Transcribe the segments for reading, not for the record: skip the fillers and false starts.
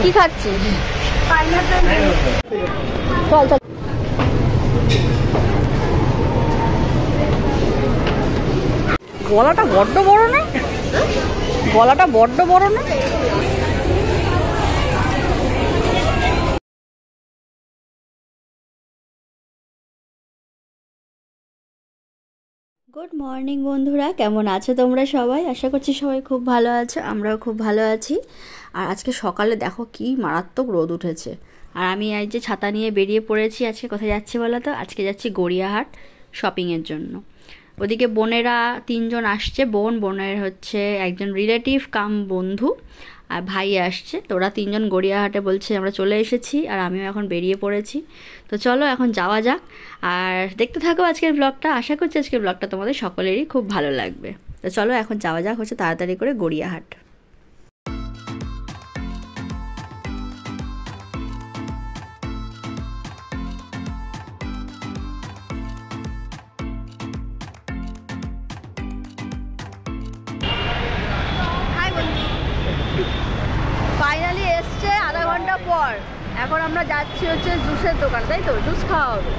কি খাচ্ছিস? চল চল। গলাটা বড্ড বড় না? গলাটা বড্ড বড় না? গুড মর্নিং বন্ধুরা, কেমন আছো তোমরা সবাই? আশা করছি সবাই খুব ভালো আছো, আমরাও খুব ভালো আছি। আর আজকে সকালে দেখো কি মারাত্মক রোদ উঠেছে। আর আমি এই যে ছাতা নিয়ে বেরিয়ে পড়েছি। আজকে কোথায় যাচ্ছি বলো তো? আজকে যাচ্ছি গড়িয়াহাট শপিংয়ের জন্য। ওদিকে বোনেরা 3 জন আসছে। বোনের হচ্ছে একজন রিলেটিভ কাম বন্ধু, আর ভাই আসছে। তো ওরা 3 জন গড়িয়াহাটে বলছে আমরা চলে এসেছি, আর আমিও এখন বেরিয়ে পড়েছি। তো চলো এখন যাওয়া যাক, আর দেখতে থাকো আজকের ব্লগটা। আশা করছি আজকের ব্লগটা তোমাদের সকলেরই খুব ভালো লাগবে। তো চলো এখন যাওয়া যাক হচ্ছে তাড়াতাড়ি করে গড়িয়াহাট। ফাইনালি এসছে আধা ঘন্টা পর। এখন আমরা যাচ্ছি হচ্ছে জুসের দোকান, তাই তো? জুস খাওয়া হবে।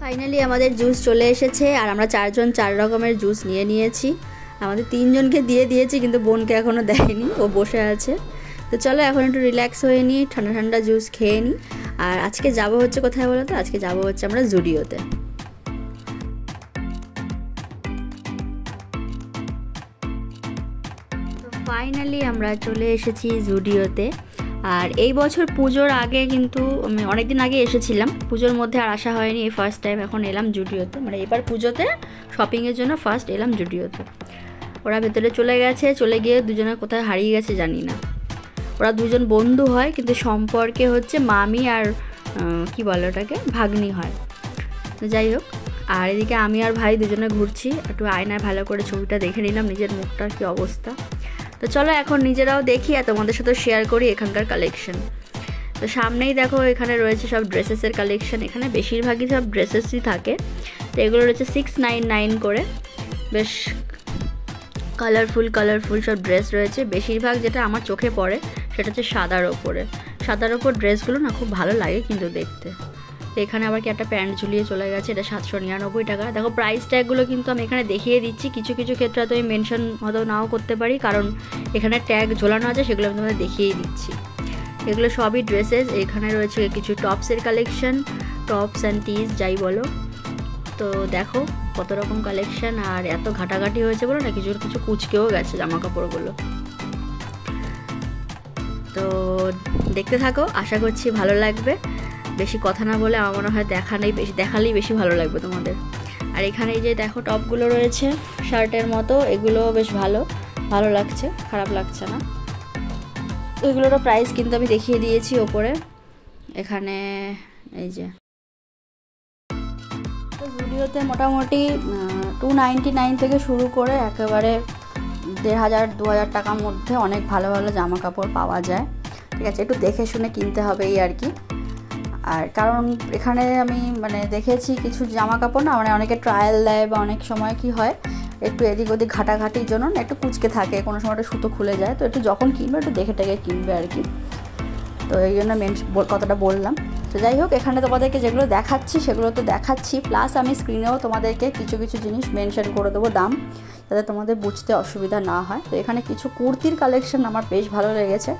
ফাইনালি আমাদের জুস চলে এসেছে, আর আমরা 4 জন 4 রকমের জুস নিয়ে নিয়েছি। আমাদের 3 জনকে দিয়ে দিয়েছি, কিন্তু বোনকে এখনও দেয়নি, ও বসে আছে। তো চলো এখন একটু রিল্যাক্স হয়ে নিই, ঠান্ডা ঠান্ডা জুস খেয়ে নিই। আর আজকে যাব হচ্ছে কোথায় বলো তো? আজকে যাব হচ্ছে আমরা জুডিওতে। তো ফাইনালি আমরা চলে এসেছি জুডিওতে। আর এই বছর পুজোর আগে কিন্তু আমি অনেক দিন আগে এসেছিলাম, পুজোর মধ্যে আর আসা হয়নি। এই ফার্স্ট টাইম এখন এলাম জুডিওতে, মানে এবার পুজোতে শপিংয়ের জন্য ফার্স্ট এলাম জুডিওতে। ওরা ভেতরে চলে গেছে, চলে গিয়ে দুজনে কোথায় হারিয়ে গেছে জানি না। ওরা 2 জন বন্ধু হয়, কিন্তু সম্পর্কে হচ্ছে মামি আর কি বলে ওটাকে, ভাগ্নি হয়। তো যাই হোক, আর এদিকে আমি আর ভাই দুজনে ঘুরছি। একটু আয়নায় ভালো করে ছবিটা দেখে নিলাম, নিজের মুখটার কি অবস্থা। তো চলো এখন নিজেরাও দেখি আর তোমাদের সাথে শেয়ার করি এখানকার কালেকশন। তো সামনেই দেখো এখানে রয়েছে সব ড্রেসেসের কালেকশন। এখানে বেশিরভাগই সব ড্রেসেসই থাকে। তো এগুলো রয়েছে 699 করে। বেশ কালারফুল সব ড্রেস রয়েছে। বেশিরভাগ যেটা আমার চোখে পড়ে সেটা হচ্ছে সাদার ওপর ড্রেসগুলো না খুব ভালো লাগে কিন্তু দেখতে। তো এখানে আবার কি একটা প্যান্ট ঝুলিয়ে চলে গেছে, এটা 799 টাকা। দেখো প্রাইস ট্যাগগুলো কিন্তু আমি এখানে দেখিয়ে দিচ্ছি। কিছু কিছু ক্ষেত্রে হয়তো আমি মেনশন হয়তো নাও করতে পারি, কারণ এখানে ট্যাগ ঝোলানো আছে, সেগুলো আমি তোমাদের দেখিয়েই দিচ্ছি। এগুলো সবই ড্রেসেস। এখানে রয়েছে কিছু টপসের কালেকশন, টপস অ্যান্ড টিজ যাই বলো। তো দেখো কত রকম কালেকশন, আর এত ঘাটাঘাটি হয়েছে বলো না, কিছু কিছু কুচকেও গেছে জামা কাপড়গুলো। তো দেখতে থাকো, আশা করছি ভালো লাগবে। বেশি কথা না বলে আমার মনে হয় দেখালেই বেশি ভালো লাগবে তোমাদের। আর এখানে এই যে দেখো টপগুলো রয়েছে শার্টের মতো, এগুলো বেশ ভালো লাগছে, খারাপ লাগছে না। এগুলোরও প্রাইস কিন্তু আমি দেখিয়ে দিয়েছি ওপরে এখানে, এই যে। তো জুডিওতে মোটামুটি 299 থেকে শুরু করে একেবারে 1500-2000 টাকার মধ্যে অনেক ভালো জামা কাপড় পাওয়া যায়। ঠিক আছে, একটু দেখে শুনে কিনতে হবে এই আর কি। আর কারণ এখানে আমি মানে দেখেছি কিছু জামা কাপড় না, মানে অনেকে ট্রায়াল দেয়, বা অনেক সময় কি হয় একটু এদিক ওদিক ঘাটাঘাটির জন্য না একটু কুচকে থাকে, কোনো সময় একটা সুতো খুলে যায়। তো একটু যখন কিনবে একটু দেখে টেকে কিনবে আর কি। তো এই জন্য কথাটা বললাম। তো যাই হোক, এখানে তোমাদেরকে যেগুলো দেখাচ্ছি সেগুলো তো দেখাচ্ছি, প্লাস আমি স্ক্রিনেও তোমাদেরকে কিছু কিছু জিনিস মেনশন করে দেবো দাম, যাতে তোমাদের বুঝতে অসুবিধা না হয়। তো এখানে কিছু কুর্তির কালেকশন আমার বেশ ভালো লেগেছে,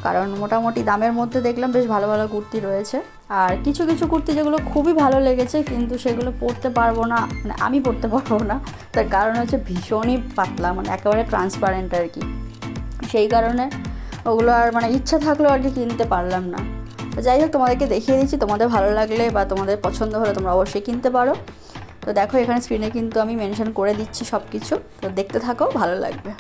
কারণ মোটামুটি দামের মধ্যে দেখলাম বেশ ভালো কুর্তি রয়েছে। আর কিছু কিছু কুর্তি যেগুলো খুবই ভালো লেগেছে, কিন্তু সেগুলো পরতে পারবো না, মানে আমি পরতে পারবো না। তার কারণ হচ্ছে ভীষণই পাতলা, মানে একেবারে ট্রান্সপারেন্ট আর কি। সেই কারণে ওগুলো আর মানে ইচ্ছা থাকলেও আর কি কিনতে পারলাম না। তো যাই হোক, তোমাদেরকে দেখিয়ে দিচ্ছি, তোমাদের ভালো লাগলে বা তোমাদের পছন্দ হলে তোমরা অবশ্যই কিনতে পারো। তো দেখো এখানে স্ক্রিনে কিন্তু আমি মেনশন করে দিচ্ছি সব কিছু, তো দেখতে থাকো, ভালো লাগবে।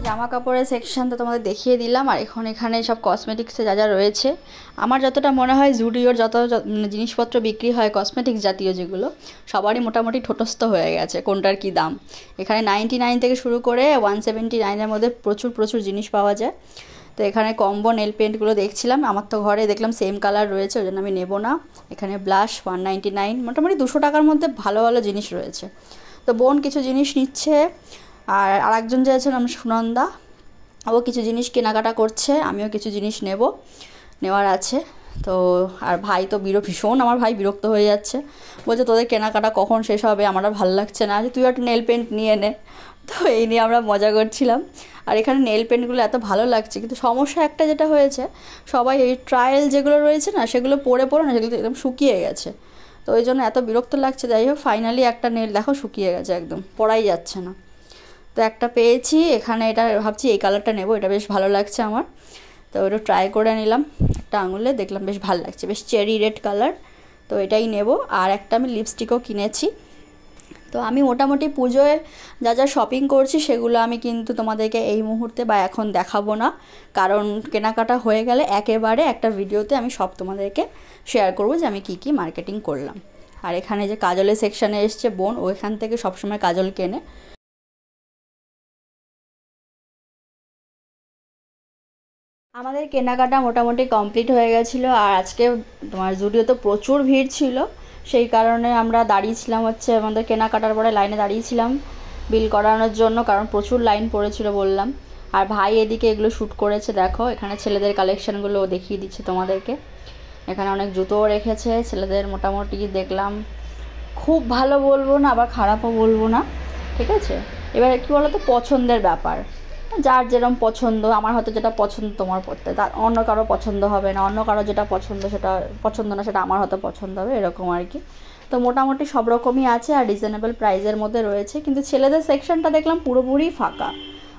জামা কাপড়ের সেকশন তো তোমাদের দেখিয়ে দিলাম, আর এখন এখানে সব কসমেটিক্সে যা যা রয়েছে আমার যতটা মনে হয় জুডিওর যত জিনিসপত্র বিক্রি হয় কসমেটিক্স জাতীয় যেগুলো সবারই মোটামুটি ঠোঁটস্থ হয়ে গেছে কোনটার কি দাম। এখানে 99 থেকে শুরু করে 179-এর মধ্যে প্রচুর প্রচুর জিনিস পাওয়া যায়। তো এখানে কম্বো নেল পেন্টগুলো দেখছিলাম, আমার তো ঘরে দেখলাম সেম কালার রয়েছে, ওই জন্য আমি নেবো না। এখানে ব্লাশ 199, মোটামুটি 200 টাকার মধ্যে ভালো ভালো জিনিস রয়েছে। তো বোন কিছু জিনিস নিচ্ছে, আর আরেকজন যে আছেন আমার সুনন্দা, ও কিছু জিনিস কেনাকাটা করছে, আমিও কিছু জিনিস নেওয়ার আছে। তো আর ভাই তো ভীষণ আমার ভাই বিরক্ত হয়ে যাচ্ছে, বলছে তোদের কেনাকাটা কখন শেষ হবে, আমার আর ভালো লাগছে না, যে তুই একটা নেল পেন্ট নিয়ে নে। তো এই নিয়ে আমরা মজা করছিলাম। আর এখানে নেল পেন্টগুলো এত ভালো লাগছে, কিন্তু সমস্যা একটা যেটা হয়েছে, সবাই এই ট্রায়াল যেগুলো রয়েছে না সেগুলো পরে না সেগুলো একদম শুকিয়ে গেছে, তো ওই জন্য এত বিরক্ত লাগছে। যাই হোক ফাইনালি একটা নেল দেখো শুকিয়ে গেছে, একদম পরাই যাচ্ছে না। তো একটা পেয়েছি এখানে, এটা ভাবছি এই কালারটা নেব, এটা বেশ ভালো লাগছে আমার, তো ওটা ট্রাই করে নিলাম একটা আঙুলে, দেখলাম বেশ ভালো লাগছে, বেশ চেরি রেড কালার, তো এটাই নেব। আর একটা আমি লিপস্টিকও কিনেছি। তো আমি মোটামুটি পুজোয় যা যা শপিং করছি সেগুলো আমি কিন্তু তোমাদেরকে এই মুহূর্তে বা এখন দেখাবো না, কারণ কেনাকাটা হয়ে গেলে একেবারে একটা ভিডিওতে আমি সব তোমাদেরকে শেয়ার করব যে আমি কি মার্কেটিং করলাম। আর এখানে যে কাজলের সেকশানে এসছে বোন, ওইখান থেকে সবসময় কাজল কেনে। আমাদের কেনাকাটা মোটামুটি কমপ্লিট হয়ে গেছিলো, আর আজকে তোমার জুডিওতে প্রচুর ভিড় ছিল, সেই কারণে আমরা দাঁড়িয়েছিলাম হচ্ছে আমাদের কেনাকাটার পরে লাইনে দাঁড়িয়েছিলাম বিল করানোর জন্য, কারণ প্রচুর লাইন পড়েছিল বললাম। আর ভাই এদিকে এগুলো শ্যুট করেছে, দেখো এখানে ছেলেদের কালেকশানগুলো দেখিয়ে দিচ্ছে তোমাদেরকে। এখানে অনেক জুতোও রেখেছে ছেলেদের, মোটামুটি দেখলাম খুব ভালো বলবো না আবার খারাপও বলবো না, ঠিক আছে। এবার কী বলো তো, পছন্দের ব্যাপার, যার যেরকম পছন্দ, আমার হয়তো যেটা পছন্দ তোমার পড়তে তার অন্য কারো পছন্দ হবে না, অন্য কারো যেটা সেটা পছন্দ না সেটা আমার হয়তো পছন্দ হবে, এরকম আর কি। তো মোটামুটি সব রকমই আছে আর রিজনেবল প্রাইসের মধ্যে রয়েছে, কিন্তু ছেলেদের সেকশনটা দেখলাম পুরোপুরি ফাঁকা,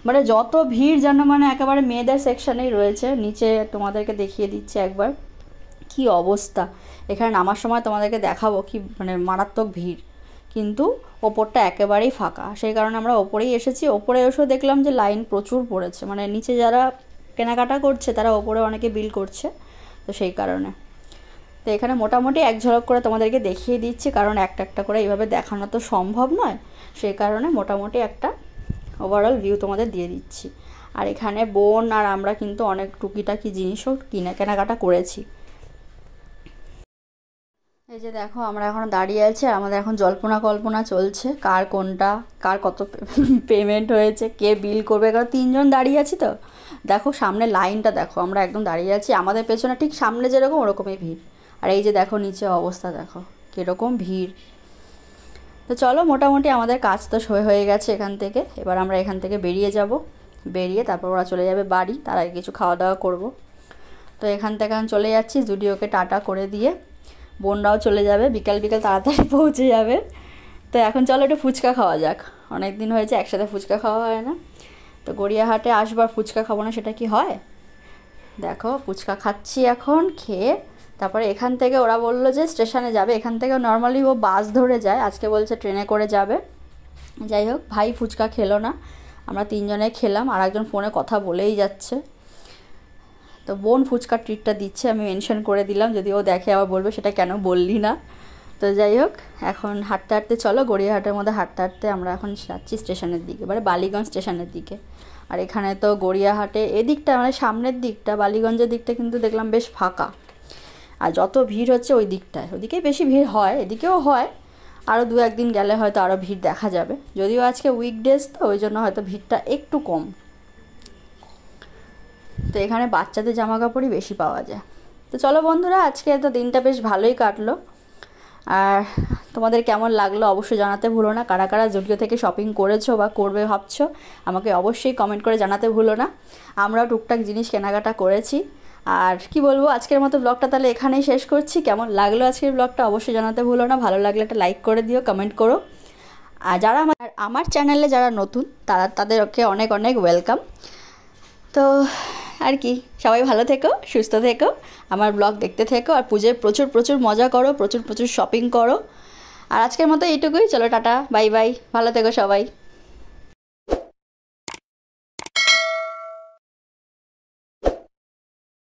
মানে যত ভিড় যেন মানে একেবারে মেয়েদের সেকশনেই রয়েছে। নিচে তোমাদেরকে দেখিয়ে দিচ্ছে একবার কি অবস্থা, এখানে নামার সময় তোমাদেরকে দেখাবো কি মানে মারাত্মক ভিড়, কিন্তু ওপরটা একেবারেই ফাঁকা, সেই কারণে আমরা ওপরেই এসেছি। ওপরে এসেও দেখলাম যে লাইন প্রচুর পড়েছে, মানে নিচে যারা কেনাকাটা করছে তারা ওপরে অনেকে বিল করছে, তো সেই কারণে। তো এখানে মোটামুটি এক ঝলক করে তোমাদেরকে দেখিয়ে দিচ্ছি, কারণ একটা একটা করে এইভাবে দেখানো তো সম্ভব নয়, সেই কারণে মোটামুটি একটা ওভারঅল ভিউ তোমাদের দিয়ে দিচ্ছি। আর এখানে বোন আর আমরা কিন্তু অনেক টুকিটাকি জিনিসও কেনাকাটা করেছি। এই যে দেখো আমরা এখন দাঁড়িয়ে আছি, আর আমাদের এখন জল্পনা কল্পনা চলছে কার কোনটা, কার কত পেমেন্ট হয়েছে, কে বিল করবে, কারণ 3 জন দাঁড়িয়ে আছি। তো দেখো সামনে লাইনটা দেখো, আমরা একদম দাঁড়িয়ে আছি, আমাদের পেছনে ঠিক সামনে যেরকম ওরকমই ভিড়, আর এই যে দেখো নিচে অবস্থা দেখো কীরকম ভিড়। তো চলো মোটামুটি আমাদের কাজ তো হয়ে গেছে এখান থেকে, এবার আমরা এখান থেকে বেরিয়ে যাব, বেরিয়ে তারপর ওরা চলে যাবে বাড়ি, তার আগে কিছু খাওয়া দাওয়া করবো। তো এখান থেকে আমি চলে যাচ্ছি, জুডিওকে টাটা করে দিয়ে বোনরাও চলে যাবে, বিকাল তাড়াতাড়ি পৌঁছে যাবে। তো এখন চলো একটু ফুচকা খাওয়া যাক, অনেক দিন হয়েছে একসাথে ফুচকা খাওয়া হয় না, তো গড়িয়াহাটে আসবার ফুচকা খাবো না সেটা কি হয়। দেখো ফুচকা খাচ্ছি এখন, খেয়ে তারপরে এখান থেকে ওরা বললো যে স্টেশনে যাবে, এখান থেকে নর্মালি ও বাস ধরে যায়, আজকে বলছে ট্রেনে করে যাবে। যাই হোক ভাই ফুচকা খেলো না, আমরা 3 জনে খেলাম, আর একজন ফোনে কথা বলেই যাচ্ছে। তো বোন ফুচকার ট্রিটটা দিচ্ছে, আমি মেনশন করে দিলাম, যদি ও দেখে আবার বলবে সেটা কেন বললি না। তো যাই হোক এখন হাঁটতে হাঁটতে চলো, গড়িয়াহাটের মধ্যে হাঁটতে হাঁটতে আমরা এখন যাচ্ছি স্টেশনের দিকে, মানে বালিগঞ্জ স্টেশনের দিকে। আর এখানে তো গড়িয়াহাটে এদিকটা মানে সামনের দিকটা, বালিগঞ্জের দিকটা কিন্তু দেখলাম বেশ ফাঁকা, আর যত ভিড় হচ্ছে ওই দিকটায়, ওদিকেই বেশি ভিড় হয়, এদিকেও হয়, আরও 2-1 দিন গেলে হয়তো আরও ভিড় দেখা যাবে, যদিও আজকে উইকডেজ তো ওই জন্য হয়তো ভিড়টা একটু কম। তো এখানে বাচ্চাদের জামা কাপড়ই বেশি পাওয়া যায়। তো চলো বন্ধুরা, আজকে তো দিনটা বেশ ভালোই কাটলো, আর তোমাদের কেমন লাগলো অবশ্যই জানাতে ভুলো না, কারা কারা জুডিও থেকে শপিং করেছো বা করবে ভাবছো আমাকে অবশ্যই কমেন্ট করে জানাতে ভুলো না। আমরাও টুকটাক জিনিস কেনাকাটা করেছি। আর কি বলবো, আজকের মতো ব্লগটা তাহলে এখানেই শেষ করছি। কেমন লাগলো আজকের ব্লগটা অবশ্যই জানাতে ভুলো না, ভালো লাগলে একটা লাইক করে দিও, কমেন্ট করো। আর যারা আমার চ্যানেলে যারা নতুন তাদেরকে অনেক অনেক ওয়েলকাম। তো আর কি, সবাই ভালো থেকো, সুস্থ থেকো, আমার ব্লগ দেখতে থেকো, আর পুজোয় প্রচুর প্রচুর মজা করো, প্রচুর প্রচুর শপিং করো। আর আজকের মতো এইটুকুই, চলো টাটা বাই বাই, ভালো থেকো সবাই।